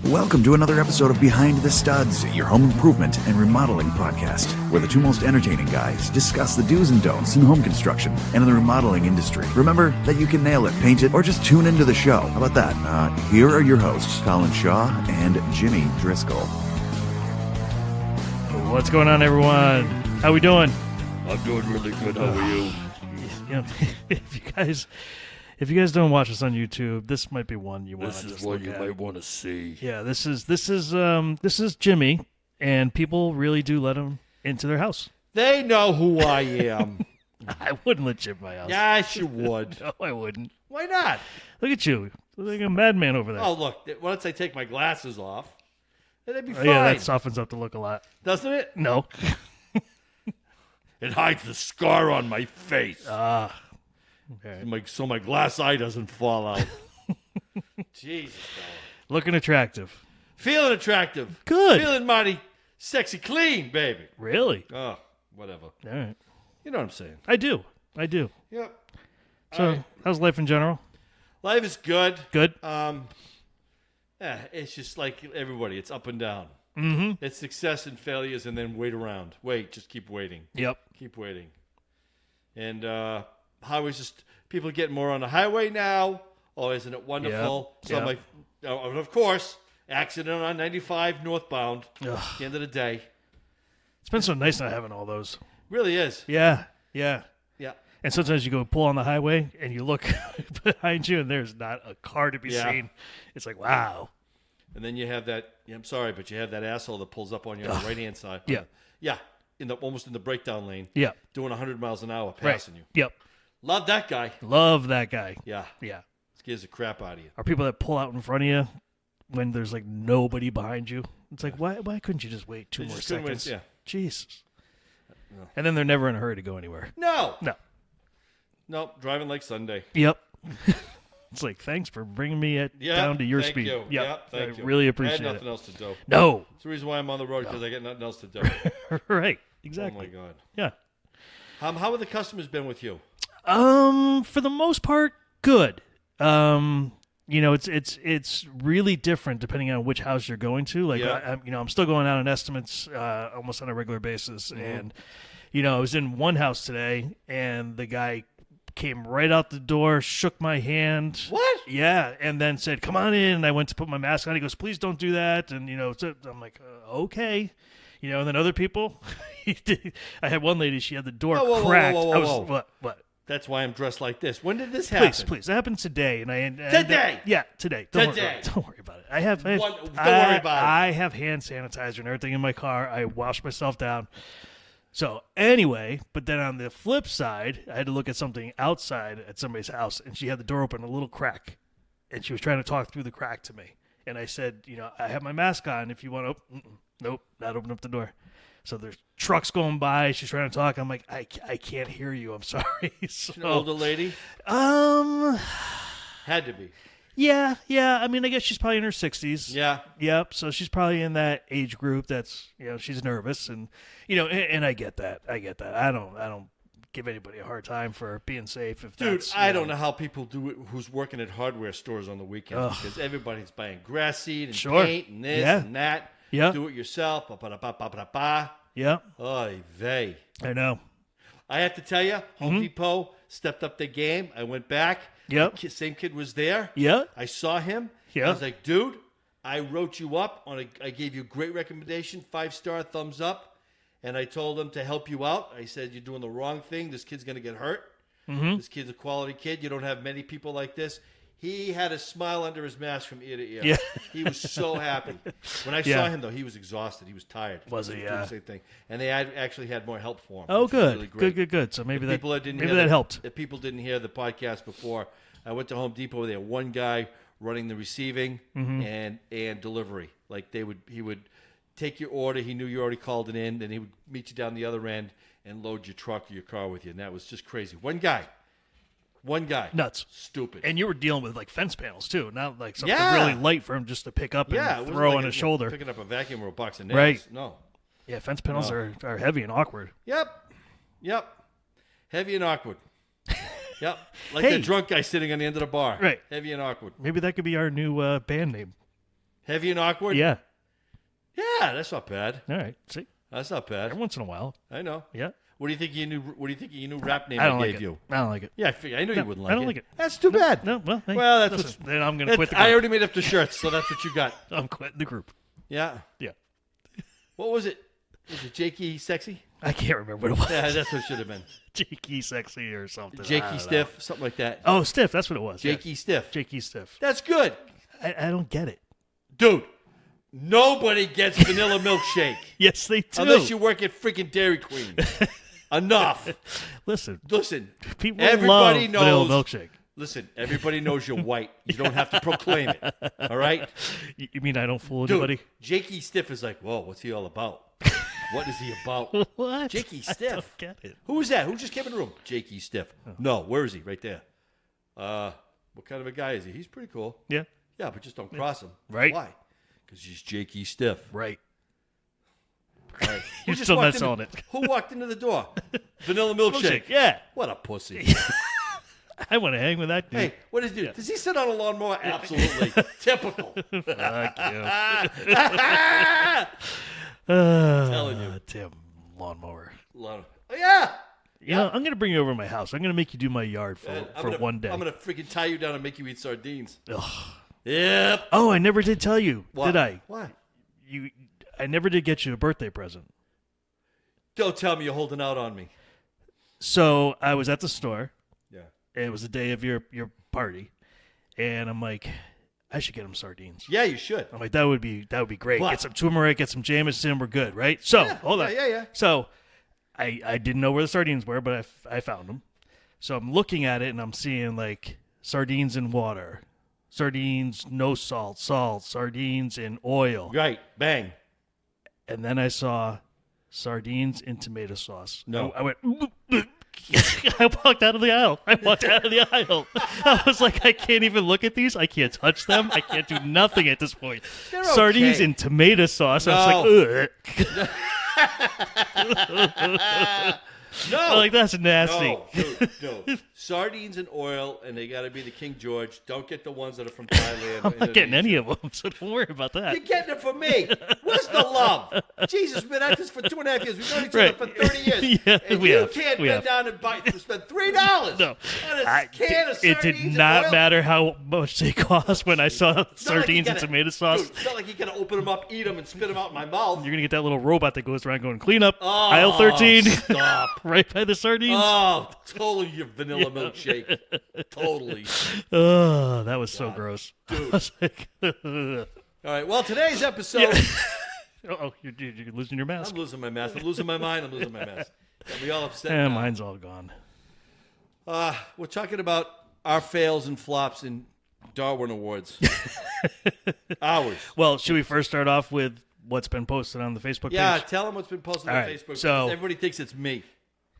Welcome to another episode of Behind the Studs, your home improvement and remodeling podcast, where the two most entertaining guys discuss the do's and don'ts in home construction and in the remodeling industry. Remember that you can nail it, paint it, or just tune into the show. How about that? Here are your hosts, Colin Shaw and Jimmy Driscoll. What's going on, everyone? How we doing? I'm doing really good. How are you? You know, if you guys don't watch us on YouTube, this might be one you want to just look at. This is one you might want to see. Yeah, this is Jimmy, and people really do let him into their house. They know who I am. I wouldn't let you in my house. Yes, you would. No, I wouldn't. Why not? Look at you. Look like a madman over there. Oh, look. Once I take my glasses off, then it'd be fine. Yeah, that softens up the look a lot. Doesn't it? No. It hides the scar on my face. Okay. So my glass eye doesn't fall out. Jesus, fella. Looking attractive. Feeling attractive. Good. Feeling mighty sexy clean, baby. Really? Oh, whatever. All right. You know what I'm saying. I do. Yep. So, how's life in general? Life is good. Good? It's just like everybody. It's up and down. Mm-hmm. It's success and failures and then wait around. Just keep waiting. Yep. Keep waiting. And highways just, people are getting more on the highway now. Oh, isn't it wonderful? Yep. So Yep. I'm like, and of course, accident on 95 northbound Ugh. at the end of the day. It's been so nice not having all those. Really is. Yeah. Yeah. And sometimes you go pull on the highway and you look behind you and there's not a car to be seen. It's like, wow. And then you have that, I'm sorry, but you have that asshole that pulls up on you on the right-hand side. Yeah. Yeah. Almost in the breakdown lane. Yeah. Doing 100 miles an hour passing you. Yep. Love that guy. Love that guy. Yeah. Yeah. Scares the crap out of you. Are people that pull out in front of you when there's like nobody behind you? It's like, why couldn't you just wait two They more just couldn't wait, seconds? yeah. Jesus. No. And then they're never in a hurry to go anywhere. No. No. Nope. Driving like Sunday. Yep. It's like, thanks for bringing me down to your thank speed. You. Yep. Thank I you. really appreciate I had nothing it. else to do. No. It's the reason why I'm on the road, because I got nothing else to do. Right. Exactly. Oh, my God. Yeah. How have the customers been with you? For the most part, good. It's really different depending on which house you're going to. Like, Yeah. I'm still going out on estimates almost on a regular basis, and I was in one house today, and the guy came right out the door, shook my hand. What? Yeah, and then said, "Come on in." And I went to put my mask on. He goes, "Please don't do that." And so I'm like, "Okay." And then other people, I had one lady. She had the door cracked. Whoa. What? That's why I'm dressed like this. When did this happen? Please. That happened today, and Today? Yeah, today. Don't Today. worry about it. Don't worry about it. I have hand sanitizer and everything in my car. I wash myself down. So anyway, but then on the flip side, I had to look at something outside at somebody's house, and she had the door open, a little crack, and she was trying to talk through the crack to me. And I said, I have my mask on. If you want to, nope, not open up the door. So there's trucks going by. She's trying to talk. I'm like, I can't hear you. I'm sorry. So, An older lady? Had to be. Yeah. I mean, I guess she's probably in her 60s. Yeah. Yep. So she's probably in that age group that's, she's nervous, and and I get that. I don't give anybody a hard time for being safe. Dude, I don't know how people do it who's working at hardware stores on the weekends, because everybody's buying grass seed and paint and this and that. Yeah. Do it yourself. Ba-ba-da-ba-ba-ba-ba. Yeah. Oy vey. I know. I have to tell you, Home Depot stepped up their game. I went back. Yep. The same kid was there. Yeah. I saw him. Yeah. I was like, dude, I wrote you up I gave you a great recommendation, 5-star, thumbs up. And I told him to help you out. I said, you're doing the wrong thing. This kid's going to get hurt. Mm-hmm. This kid's a quality kid. You don't have many people like this. He had a smile under his mask from ear to ear. Yeah. He was so happy. When I saw him, though, he was exhausted. He was tired. Was he? Yeah. The same thing. And they actually had more help for him. Oh, good. Really great. Good. So maybe that helped. If people didn't hear the podcast before, I went to Home Depot. They had one guy running the receiving and delivery. Like he would take your order. He knew you already called it in. Then he would meet you down the other end and load your truck or your car with you. And that was just crazy. One guy. Nuts. Stupid. And you were dealing with like fence panels too, not like something really light for him just to pick up and throw on his shoulder. Picking up a vacuum or a box of nails. Right. No. Yeah, fence panels are heavy and awkward. Yep. Heavy and awkward. Yep. Like the drunk guy sitting on the end of the bar. Right. Heavy and awkward. Maybe that could be our new band name. Heavy and awkward? Yeah. Yeah, that's not bad. All right. See, That's not bad. every once in a while. I know. Yeah. What do you think your new rap name I don't gave like it. you? I don't like it. Yeah, I knew you wouldn't like it. I don't like it. That's too bad. No, well, hey, Well, that's listen, then I'm going to quit the I group. already made up the shirts, so that's what you got. I'm quitting the group. Yeah. Yeah. What was it? Was it Jakey Sexy? I can't remember what it was. Yeah, that's what it should have been. Jakey Sexy or something. I Jakey don't Stiff, know. something like that. Oh, Stiff. That's what it was. Jakey Stiff. Jakey Stiff. That's good. I don't get it. Dude, nobody gets vanilla milkshake Yes, they do. unless you work at freaking Dairy Queen. Enough. Listen, People everybody everybody love vanilla knows. milkshake. Listen, everybody knows you're white. You don't have to proclaim it. All right? You mean I don't fool Dude, anybody? Jakey Stiff is like, whoa, what's he all about? What is he about? What? Jakey I Stiff. don't get it. Who is that? Who just came in the room? Jakey Stiff. No, where is he? Right there. What kind of a guy is he? He's pretty cool. Yeah. Yeah, but just don't cross him. Right. Why? Because he's Jakey Stiff. Right. All right. You're Who just still walked not in- selling it. Who walked into the door? Vanilla milkshake. Yeah. What a pussy. I want to hang with that dude. Hey, what does he do? Does he sit on a lawnmower? Absolutely. Typical. Fuck you. Telling you. Damn lawnmower. Oh, yeah. You know, I'm going to bring you over to my house. I'm going to make you do my yard for one day. I'm going to freaking tie you down and make you eat sardines. Ugh. Yep. Oh, I never did tell you, What? did I? Why? I never did get you a birthday present. Don't tell me you're holding out on me. So I was at the store. Yeah. It was the day of your party, and I'm like, I should get him sardines. Yeah, you should. I'm like, that would be great. But- Get some turmeric, get some Jameson, we're good, right? So hold on. Yeah. So I didn't know where the sardines were, but I found them. So I'm looking at it and I'm seeing like sardines in water, sardines no salt, sardines in oil, Right. Bang. and then I saw sardines in tomato sauce. No. I went. I walked out of the aisle. I was like, I can't even look at these. I can't touch them. I can't do nothing at this point. They're Sardines okay. in tomato sauce. I was like, ugh. No. I'm like, that's nasty. No. Sardines and oil, and they got to be the King George. Don't get the ones that are from Thailand. I'm not getting any of them, so don't worry about that. You're getting it from me. Where's the love? Jesus, we've been at this for 2.5 years. We've known each Right. other for 30 years. Yeah, and we you have. can't We bend have. down and buy to spend $3 No. on a can of sardines It did and not oil. matter how much they cost when I saw sardines and tomato sauce. Dude, it's not like you're going to open them up, eat them, and spit them out in my mouth. You're going to get that little robot that goes around going, clean up, Oh, aisle 13. Stop. Right by the sardines. Oh, totally your vanilla milkshake. Totally. Oh, that was so gross. Dude. I was like, All right, well, today's episode... oh, you're losing your mask. I'm losing my mask. I'm losing my mind. I'm losing my mask. Got me all upset Yeah, now. mine's all gone. We're talking about our fails and flops in Darwin Awards. Ours. Well, should we first start off with what's been posted on the Facebook Yeah, page? tell them what's been posted All on right, Facebook. so- because everybody thinks it's me.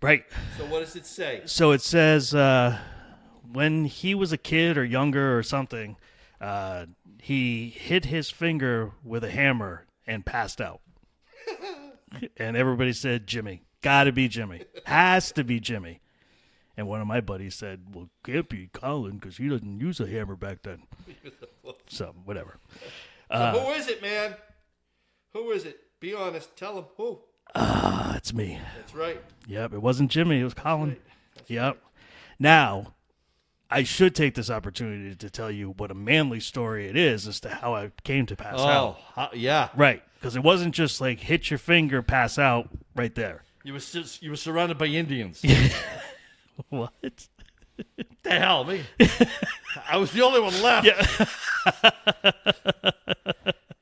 Right. So what does it say? So it says when he was a kid or younger or something, he hit his finger with a hammer and passed out. And everybody said, Jimmy. Gotta be Jimmy. Has to be Jimmy. And one of my buddies said, well, can't be Colin because he doesn't use a hammer back then. So, whatever. So who is it, man? Who is it? Be honest. Tell them who. It's me. That's right. Yep, it wasn't Jimmy. It was Colin. Yep. Now, I should take this opportunity to tell you what a manly story it is as to how I came to pass out. Yeah. Right, because it wasn't just like hit your finger, pass out right there. You were surrounded by Indians. What? The hell, me? I was the only one left. Yeah.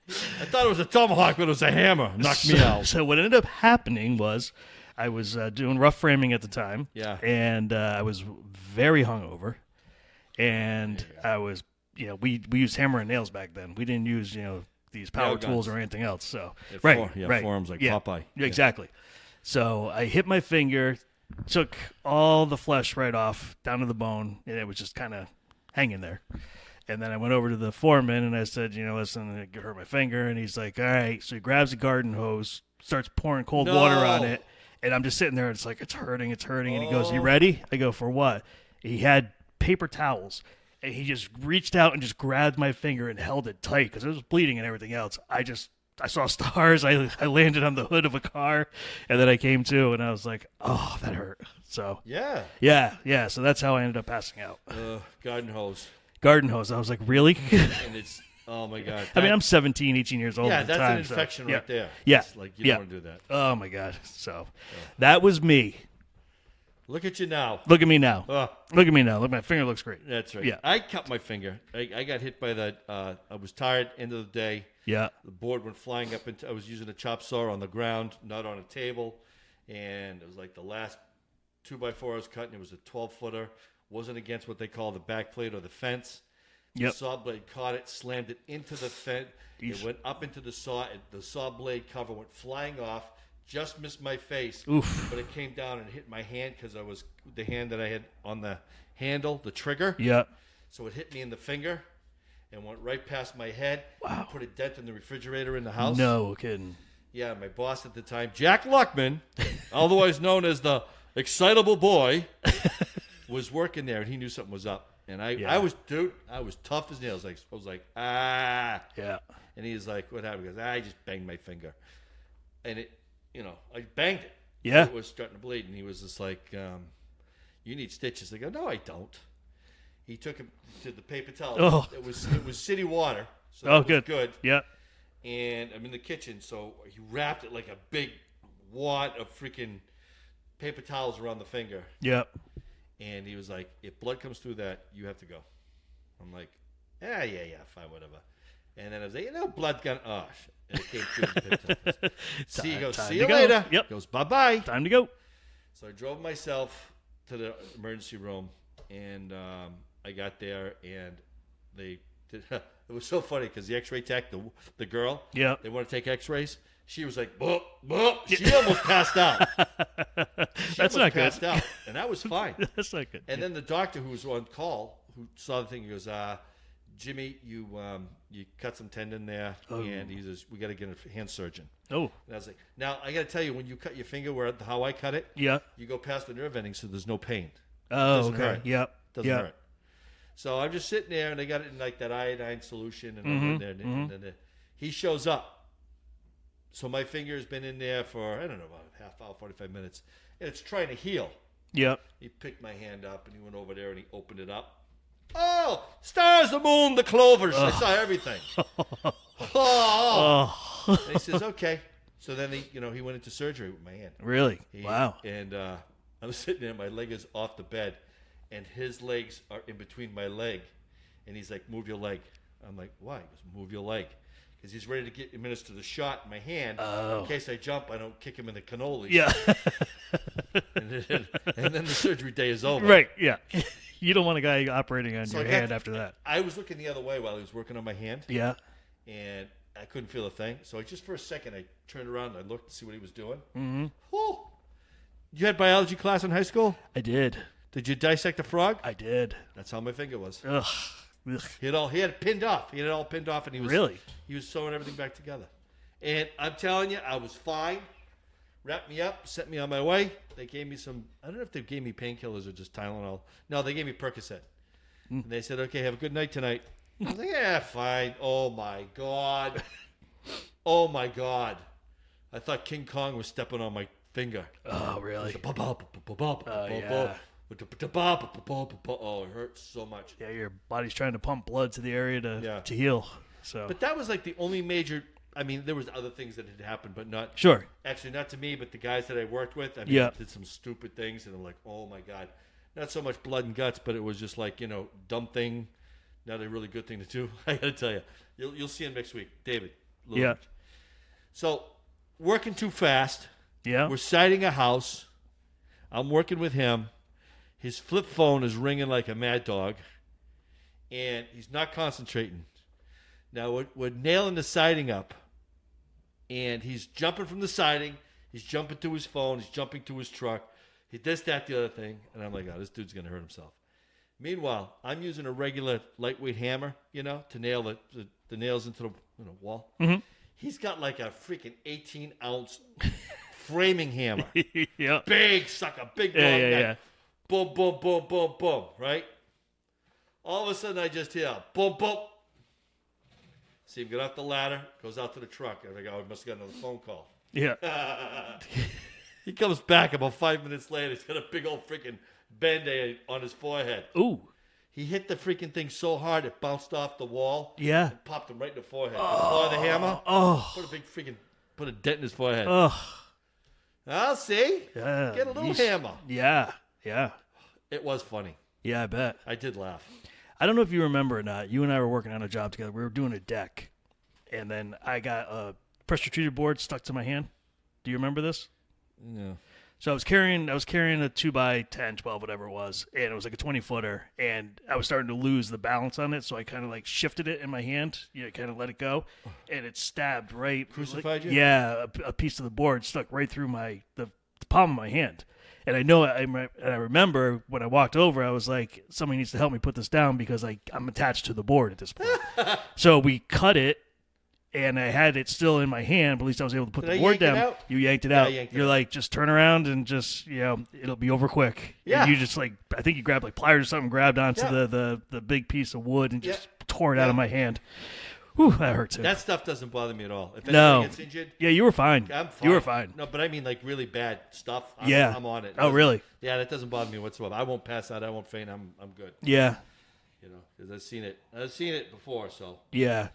I thought it was a tomahawk, but it was a hammer. Knocked me out. So what ended up happening was I was doing rough framing at the time. Yeah. And I was very hungover. And I was, we used hammer and nails back then. We didn't use, these power Nail guns. tools or anything else. So Right. right. Forearms like Yeah. Popeye. Yeah, exactly. So I hit my finger, took all the flesh right off down to the bone, and it was just kind of hanging there. And then I went over to the foreman and I said, listen, it hurt my finger. And he's like, all right. So he grabs a garden hose, starts pouring cold water on it. And I'm just sitting there. And it's like, it's hurting. And he goes, you ready? I go, for what? He had paper towels. and he just reached out and just grabbed my finger and held it tight because it was bleeding and everything else. I saw stars. I landed on the hood of a car, and then I came to, and I was like, oh, that hurt. So yeah. So that's how I ended up passing out. Garden hose. Garden hose. I was like, really? And it's, oh my God. I mean, I'm 17, 18 years old. Yeah, at the that's time, an infection right there. Yeah. It's like, you don't want to do that. Oh my God. So that was me. Look at you now. Look at me now. Look at me now. Look, my finger looks great. That's right. Yeah. I cut my finger. I got hit by that. I was tired, end of the day. Yeah. The board went flying up into, I was using a chop saw on the ground, not on a table. And it was like the last 2x4 I was cutting. It was a 12-footer. Wasn't against what they call the back plate or the fence. Yep. The saw blade caught it, slammed it into the fence. It went up into the saw. The saw blade cover went flying off. Just missed my face. Oof. But it came down and hit my hand because I was the hand that I had on the handle, the trigger. Yeah. So it hit me in the finger and went right past my head. Wow. Put a dent in the refrigerator in the house. No kidding. Yeah, my boss at the time, Jack Luckman, otherwise known as the excitable boy, was working there, and he knew something was up. And I was tough as nails. I was like, ah. Yeah. And he's like, what happened? He goes, I just banged my finger. And it, I banged it. Yeah. It was starting to bleed. And he was just like, you need stitches. I go, no, I don't. He took him to the paper towel. Oh. It was city water. So Oh, that was good. Yeah. And I'm in the kitchen. So he wrapped it like a big wad of freaking paper towels around the finger. Yeah. And he was like, if blood comes through that, you have to go. I'm like, yeah, fine, whatever. And then I was like, blood gun. Oh, shit. And it came through. See you later. Yep. He goes, bye-bye. Time to go. So I drove myself to the emergency room, and I got there, and they did. It was so funny because the x-ray tech, the girl, they want to take x-rays. She was like, boop, boop. She almost passed out. That's not good. Passed out, and that was fine. That's not good. And then the doctor who was on call, who saw the thing, he goes, Jimmy, you cut some tendon there, and he says, we got to get a hand surgeon. Oh. And I was like, now, I got to tell you, when you cut your finger, how I cut it, Yeah. you go past the nerve ending, so there's no pain. Oh, Doesn't okay. hurt. Yep. Doesn't hurt. So I'm just sitting there, and they got it in like that iodine solution, and I'm in there, and then he shows up. So my finger has been in there for, I don't know, about a half hour, 45 minutes, and it's trying to heal. Yep. He picked my hand up, and he went over there, and he opened it up. Oh, stars, the moon, the clovers. I saw everything. And he says, okay. So then he went into surgery with my hand. Really? Wow. And I'm sitting there, my leg is off the bed, and his legs are in between my leg. And he's like, move your leg. I'm like, why? He goes, move your leg. Because he's ready to administer the shot in my hand. In case I jump, I don't kick him in the cannoli. Yeah. and then the surgery day is over. Right, yeah. You don't want a guy operating on your hand after that. I was looking the other way while he was working on my hand. Yeah. And I couldn't feel a thing. So just for a second, I turned around and I looked to see what he was doing. Mm-hmm. Whew. You had biology class in high school? I did. Did you dissect a frog? I did. That's how my finger was. Ugh. He had it pinned off. He had it all pinned off, and he was sewing everything back together. And I'm telling you, I was fine. Wrapped me up, sent me on my way. They gave me some, I don't know if they gave me painkillers or just Tylenol. No, they gave me Percocet. And they said, okay, have a good night tonight. I was like, yeah, fine. Oh, my God. Oh, my God. I thought King Kong was stepping on my finger. Oh, really? Yeah. Oh, it hurts so much. Yeah, your body's trying to pump blood to the area to heal. So, but that was like the only major. I mean, there was other things that had happened, but not actually not to me, but the guys that I worked with. I mean, did some stupid things, and I'm like, oh my God, not so much blood and guts, but it was just like dumb thing, not a really good thing to do. I got to tell you, you'll see him next week, David. Lillard. So working too fast. Yeah, we're siting a house. I'm working with him. His flip phone is ringing like a mad dog, and he's not concentrating. Now, we're nailing the siding up, and he's jumping from the siding. He's jumping to his phone. He's jumping to his truck. He does that, the other thing, and I'm like, oh, this dude's going to hurt himself. Meanwhile, I'm using a regular lightweight hammer, to nail the nails into the wall. Mm-hmm. He's got like a freaking 18-ounce framing hammer. Yeah. Big sucker, big long neck. Boom, boom, boom, boom, boom, right? All of a sudden, I just hear boom, boom. See him get off the ladder, goes out to the truck. And I go, I must have got another phone call. Yeah. He comes back about 5 minutes later. He's got a big old freaking Band-Aid on his forehead. Ooh. He hit the freaking thing so hard it bounced off the wall. Yeah. And popped him right in the forehead. Oh. The hammer. Oh. Put a dent in his forehead. Oh. I'll see. Yeah. Get a little hammer. Yeah. Yeah. It was funny. Yeah, I bet. I did laugh. I don't know if you remember or not. You and I were working on a job together. We were doing a deck. And then I got a pressure-treated board stuck to my hand. Do you remember this? No. So I was carrying a 2x10, 12, whatever it was, and it was like a 20-footer, and I was starting to lose the balance on it, so I kind of like shifted it in my hand, kind of let it go, and it stabbed right. Crucified you? Yeah, a piece of the board stuck right through the palm of my hand. And I remember when I walked over, I was like, somebody needs to help me put this down because I'm attached to the board at this point. So we cut it. And I had it still in my hand, but at least I was able to put the board down. You yanked it out. You're like, just turn around and just, it'll be over quick. Yeah. And you just I think you grabbed like pliers or something, grabbed onto the big piece of wood and just tore it out of my hand. Whew, that hurt too. That stuff doesn't bother me at all. If anybody gets injured. Yeah, you were fine. I'm fine. You were fine. No, but I mean like really bad stuff. I'm on it. Oh, really? Yeah, that doesn't bother me whatsoever. I won't pass out. I won't faint. I'm good. Yeah. Because I've seen it. I've seen it before, so. Yeah.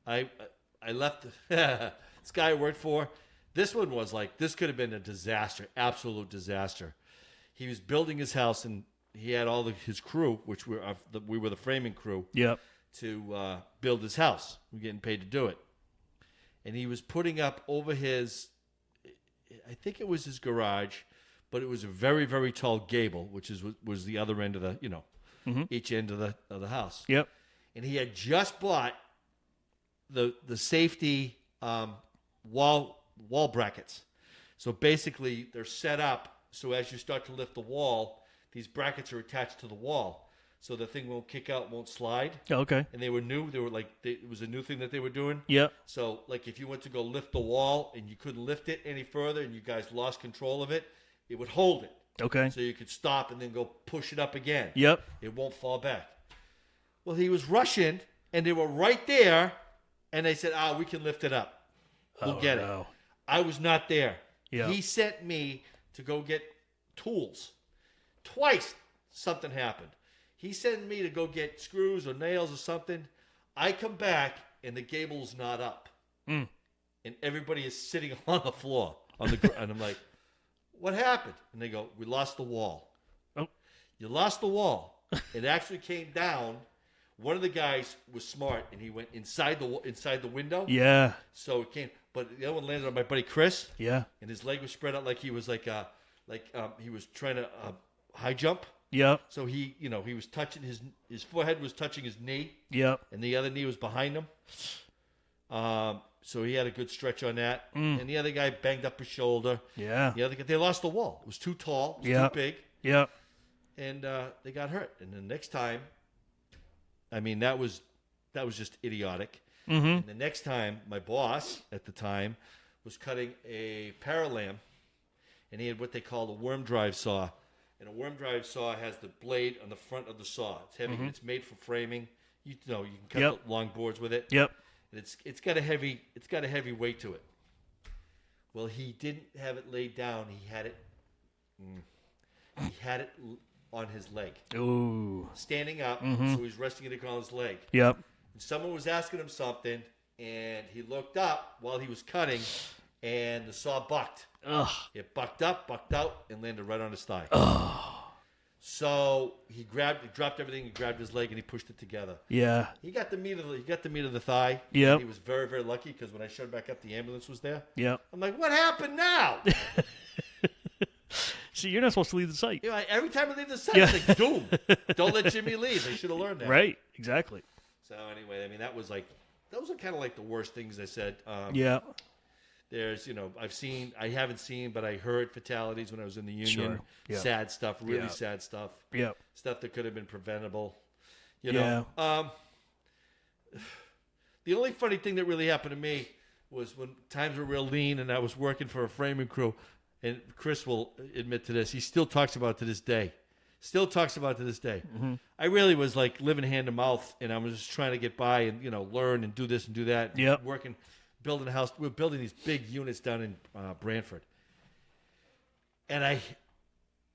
I left this guy I worked for. This one was this could have been a disaster, absolute disaster. He was building his house, and he had all his crew, which we were the framing crew, Yep. to build his house. We were getting paid to do it. And he was putting up over I think it was his garage, but it was a very, very tall gable, which was the other end of the, each end of the house. Yep. And he had just bought the safety wall brackets. So basically, they're set up so as you start to lift the wall, these brackets are attached to the wall, so the thing won't kick out, won't slide. Oh, okay. And they were new. They were it was a new thing that they were doing. Yep. So if you went to go lift the wall and you couldn't lift it any further, and you guys lost control of it, it would hold it. Okay. So you could stop and then go push it up again. Yep. It won't fall back. Well, he was rushing, and they were right there. And they said, we can lift it up. We'll get it. I was not there. Yeah. He sent me to go get tools. Twice something happened. He sent me to go get screws or nails or something. I come back, and the gable's not up. And everybody is sitting on the floor. And I'm like, what happened? And they go, we lost the wall. Oh. You lost the wall. It actually came down. One of the guys was smart, and he went inside the window. Yeah. So it came, but the other one landed on my buddy Chris. Yeah. And his leg was spread out like he was he was trying to high jump. Yep. So he was touching his forehead was touching his knee. Yep. And the other knee was behind him. So he had a good stretch on that. And the other guy banged up his shoulder. Yeah. The other guy, they lost the wall. It was too tall. It was too big. Yep. And they got hurt. And the next time. I mean, that was just idiotic. Mm-hmm. And the next time, my boss at the time was cutting a paralam, and he had what they call a worm drive saw. And a worm drive saw has the blade on the front of the saw. It's heavy. Mm-hmm. It's made for framing. You can cut the long boards with it. Yep. And it's got a heavy weight to it. Well, he didn't have it laid down. He had it on his leg. Ooh. Standing up, so he's resting it on his leg. Yep. And someone was asking him something, and he looked up while he was cutting, and the saw bucked. Ugh. It bucked out, and landed right on his thigh. Oh. So he dropped everything, he grabbed his leg, and he pushed it together. Yeah. He got the meat of the thigh. Yep. He was very, very lucky because when I showed back up, the ambulance was there. Yep. I'm like, what happened now? See, you're not supposed to leave the site. Every time I leave the site, it's like, doom. Don't let Jimmy leave. They should have learned that. Right. Exactly. So anyway, I mean, those are kind of like the worst things I said. Yeah. There's, I haven't seen, but I heard fatalities when I was in the union. Sure. Yeah. Sad stuff, really sad stuff. Yeah. Stuff that could have been preventable. Yeah. The only funny thing that really happened to me was when times were real lean and I was working for a framing crew. And Chris will admit to this. He still talks about it to this day. Still talks about it to this day. Mm-hmm. I really was like living hand to mouth, and I was just trying to get by and learn and do this and do that. Yep. Working, building a house. We're building these big units down in Brantford, and I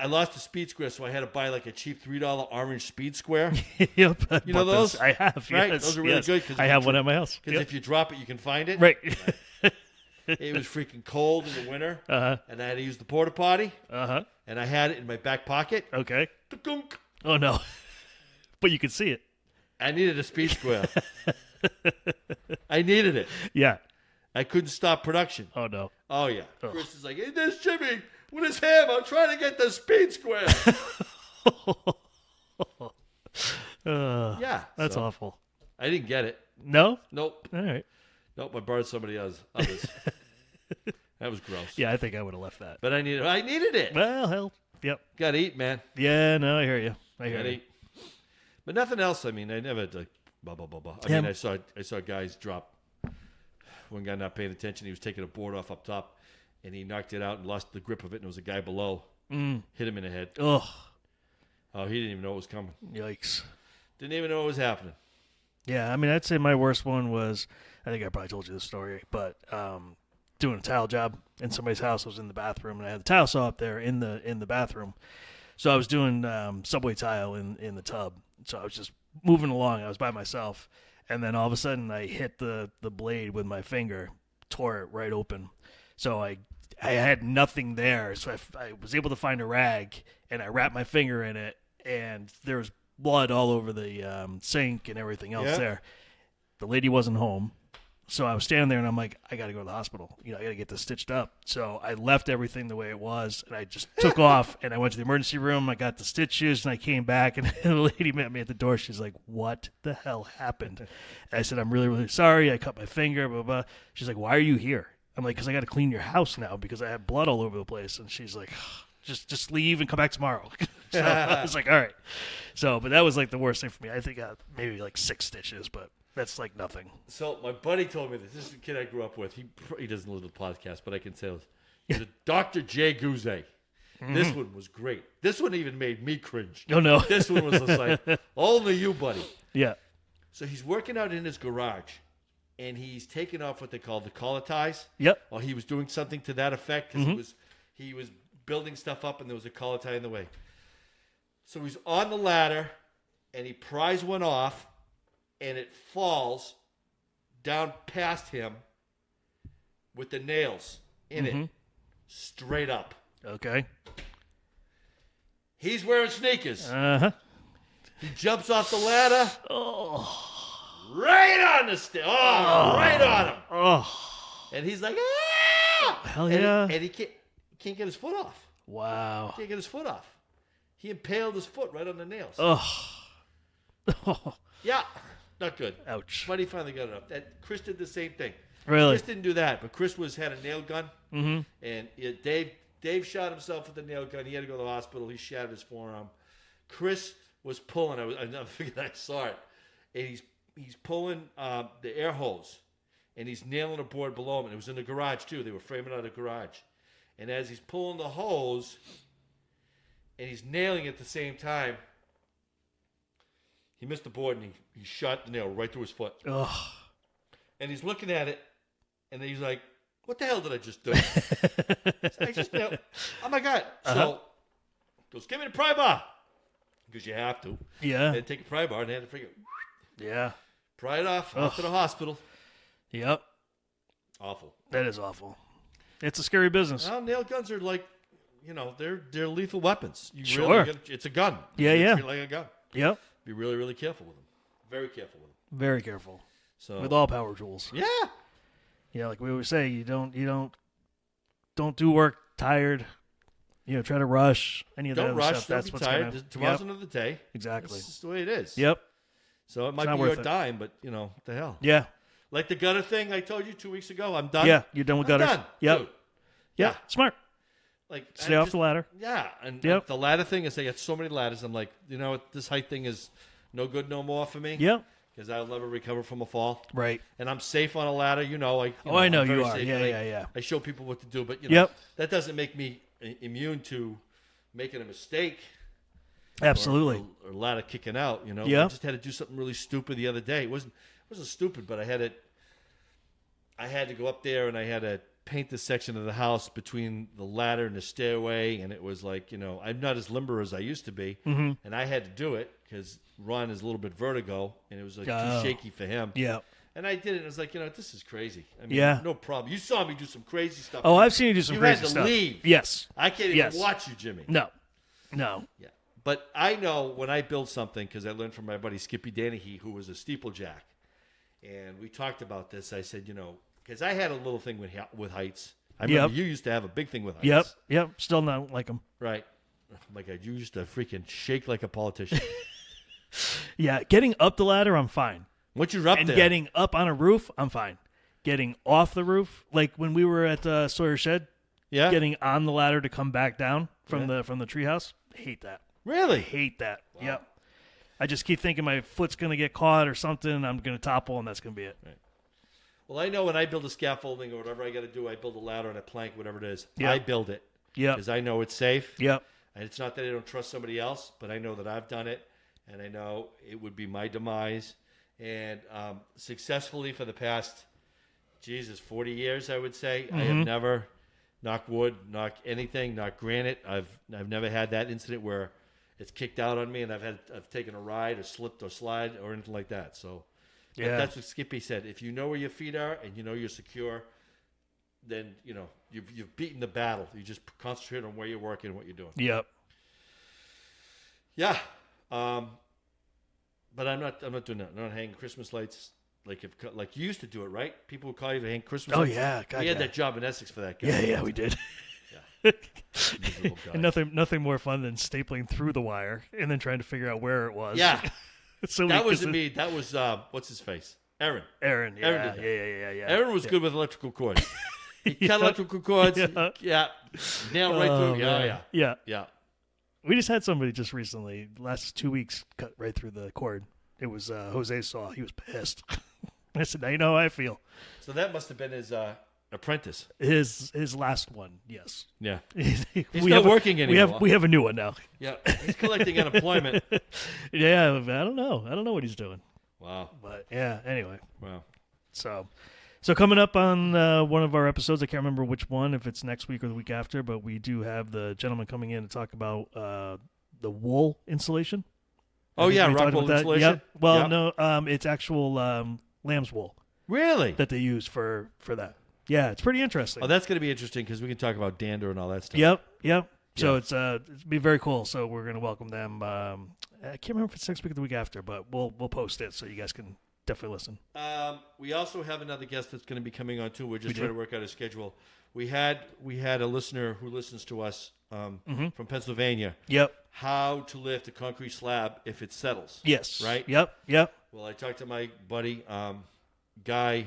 lost a speed square, so I had to buy like a cheap $3 orange speed square. Yep. You know those? I have. Right? Yes, Those are really good. I have one at my house. Because if you drop it, you can find it. Right. It was freaking cold in the winter, and I had to use the porta potty, and I had it in my back pocket. Okay. Oh no, but you could see it. I needed a speed square. I needed it. Yeah. I couldn't stop production. Oh no. Oh yeah. Oh. Chris is like, "Hey, there's Jimmy with his hammer trying to get the speed square." Yeah. That's awful. I didn't get it. No? Nope. All right. Nope, I borrowed somebody else's. That was gross. Yeah, I think I would have left that. But I needed it. Well, hell, yep. Gotta eat, man. Yeah, no, I hear you. Gotta eat. But nothing else. I mean, I never like blah blah blah blah. I mean, I saw guys drop. One guy not paying attention. He was taking a board off up top, and he knocked it out and lost the grip of it. And there was a guy below. Hit him in the head. Ugh. Oh, he didn't even know it was coming. Yikes. Didn't even know it was happening. Yeah, I mean, I'd say my worst one was, I think I probably told you this story, but doing a tile job in somebody's house. I was in the bathroom, and I had the tile saw up there in the bathroom. So I was doing subway tile in the tub. So I was just moving along. I was by myself, and then all of a sudden I hit the blade with my finger, tore it right open. So I had nothing there, so I was able to find a rag, and I wrapped my finger in it, and there was blood all over the sink and everything else there. The lady wasn't home. So I was standing there, and I'm like, I got to go to the hospital. I got to get this stitched up. So I left everything the way it was, and I just took off, and I went to the emergency room. I got the stitches, and I came back, and the lady met me at the door. She's like, what the hell happened? And I said, I'm really, really sorry. I cut my finger, blah, blah. She's like, why are you here? I'm like, because I got to clean your house now because I have blood all over the place. And she's like, just leave and come back tomorrow. So I was like, all right. So, but that was like the worst thing for me. I think I got maybe like 6 stitches, but that's like nothing. So my buddy told me this. This is the kid I grew up with. He doesn't listen to the podcast, but I can say this. He's a Dr. J. Gouze. This one was great. This one even made me cringe. Oh, no. This one was just like, only you, buddy. Yeah. So he's working out in his garage, and he's taking off what they call the collar ties. Yep. Or he was doing something to that effect because he was building stuff up, and there was a collar tie in the way. So he's on the ladder, and he pries one off, and it falls down past him with the nails in it, straight up. Okay. He's wearing sneakers. Uh-huh. He jumps off the ladder. Oh. Right on the right on him. Oh. And he's like, ah! Hell yeah. And he can't get his foot off. Wow. Can't get his foot off. He impaled his foot right on the nails. Oh. Yeah. Not good. Ouch. But he finally got it up. Chris did the same thing. Really? Chris didn't do that, but Chris had a nail gun. And Dave shot himself with the nail gun. He had to go to the hospital. He shattered his forearm. Chris was pulling. I never figured I saw it. And he's pulling the air hose, and he's nailing a board below him. And it was in the garage too. They were framing out a garage. And as he's pulling the hose, and he's nailing at the same time, he missed the board, and he shot the nail right through his foot. Ugh. And he's looking at it, and he's like, what the hell did I just do? I just nailed. Oh, my God. So, goes, give me the pry bar. Because you have to. Yeah. And take a pry bar and had to figure. Yeah. Pry it off to the hospital. Yep. Awful. That is awful. It's a scary business. Well, nail guns are like, they're lethal weapons. Sure. It's a gun. Yeah, you yeah. treat it like a gun. Yep. Be really, really careful with them. Very careful with them. Very careful. So with all power tools. Yeah. Yeah, like we always say, you don't do work tired. Try to rush any of that rush, stuff. That's what's tired. gonna. Tomorrow's another day. Exactly. That's just the way it is. Yep. So it might be your dime, but what the hell? Yeah. Like the gutter thing I told you 2 weeks ago. I'm done. Yeah, you're done with gutters. Done. Yep. Dude. Yeah. Smart. Like stay off the ladder. Yeah, and yep. The ladder thing is, I got so many ladders. I'm like, what? This height thing is no good no more for me. Yep. Because I'll never recover from a fall. Right. And I'm safe on a ladder. I know you are. Yeah. I show people what to do, but yep. that doesn't make me immune to making a mistake. Absolutely. Or a ladder kicking out, you know. Yeah. I just had to do something really stupid the other day. It wasn't stupid, but I had to go up there and I had to paint the section of the house between the ladder and the stairway, and it was like, you know, I'm not as limber as I used to be, and I had to do it because Ron is a little bit vertigo, and it was like too shaky for him. Yeah. And I did it, and I was like, you know, this is crazy. I mean, Yeah. no problem. You saw me do some crazy stuff. Oh, I've seen you do some crazy stuff. You had to leave. Yes. I can't even watch you, Jimmy. No. Yeah. But I know when I build something, because I learned from my buddy Skippy Danahy, who was a steeplejack, and we talked about this. I said, you know, because I had a little thing with heights. I remember you used to have a big thing with heights. Yep. Still not like them. Right. Oh my God, you used to freaking shake like a politician. Yeah, getting up the ladder, I'm fine. Once you're up and there. Getting up on a roof, I'm fine. Getting off the roof, like when we were at Sawyer Shed, getting on the ladder to come back down from the treehouse, hate that. Really? Hate that. Wow. Yep. I just keep thinking my foot's going to get caught or something, and I'm going to topple, and that's going to be it. Right. Well, I know when I build a scaffolding or whatever I got to do, I build a ladder and a plank, whatever it is. Yep. I build it. Yeah. Because I know it's safe. Yep. And it's not that I don't trust somebody else, but I know that I've done it, and I know it would be my demise. And successfully for the past, 40 years, I would say, I have never, knock wood, knock anything, knock granite. I've never had that incident where it's kicked out on me and I've taken a ride or slipped or slide or anything like that. So that's what Skippy said. If you know where your feet are and you know you're secure, then you know you've beaten the battle. You just concentrate on where you're working and what you're doing. Yep. Yeah. But I'm not doing that. I'm not hanging Christmas lights like you used to do it, right? People would call you to hang Christmas lights. Oh yeah, God, we had that job in Essex for that guy. Yeah, we did. Yeah. And nothing more fun than stapling through the wire and then trying to figure out where it was. Yeah. So that wasn't me. That was what's his face? Aaron. Yeah. Aaron did that. Yeah. Aaron was good with electrical cords. He cut electrical cords. Yeah. Nailed right through. Yeah. We just had somebody just recently, last 2 weeks, cut right through the cord. It was Jose's saw. He was pissed. I said, now you know how I feel. So that must have been his apprentice. His last one, yes. Yeah. He's not working anymore. We have a new one now. Yeah. He's collecting unemployment. Yeah, I don't know. I don't know what he's doing. Wow. But yeah, anyway. Wow. So coming up on one of our episodes, I can't remember which one, if it's next week or the week after, but we do have the gentleman coming in to talk about the wool insulation. Oh, yeah, rock wool insulation? Yep. Well, no, it's actual lamb's wool. Really? That they use for that. Yeah, it's pretty interesting. Oh, that's going to be interesting because we can talk about dander and all that stuff. Yep. So it's be very cool. So we're going to welcome them. I can't remember if it's next week or the week after, but we'll post it so you guys can definitely listen. We also have another guest that's going to be coming on too. We're just trying to work out a schedule. We had a listener who listens to us from Pennsylvania. Yep. How to lift a concrete slab if it settles. Yes. Right? Yep. Well, I talked to my buddy, Guy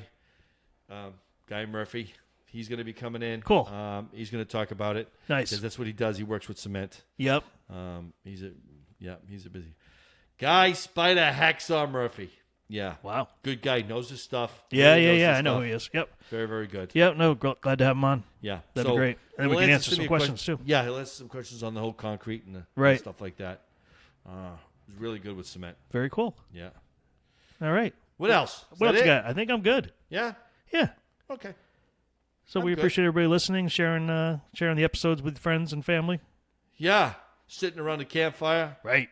Murphy. He's going to be coming in. Cool. He's going to talk about it. Nice. Because that's what he does. He works with cement. Yep. He's a busy Guy Spider Hacksaw Murphy. Yeah. Wow. Good guy. Knows his stuff. Yeah. I know who he is. Yep. Very, very good. Yep. No, glad to have him on. Yeah. That'd be great. And then we can answer some questions too. Yeah, he'll answer some questions on the whole concrete and stuff like that. He's really good with cement. Very cool. Yeah. All right. What else? What else you got? I think I'm good. Yeah? Yeah. Okay. So we appreciate everybody listening, sharing the episodes with friends and family. Yeah. Sitting around the campfire. Right.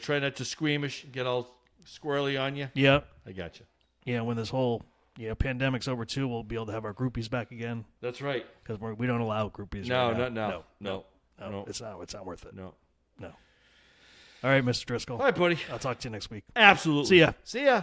Try not to squeamish, get all squirrely on you. Yep. I got you. Yeah, when this whole pandemic's over too, we'll be able to have our groupies back again. That's right. Because we don't allow groupies. No, right now. No. It's not worth it. No. All right, Mr. Driscoll. All right, buddy. I'll talk to you next week. Absolutely. See ya. See ya.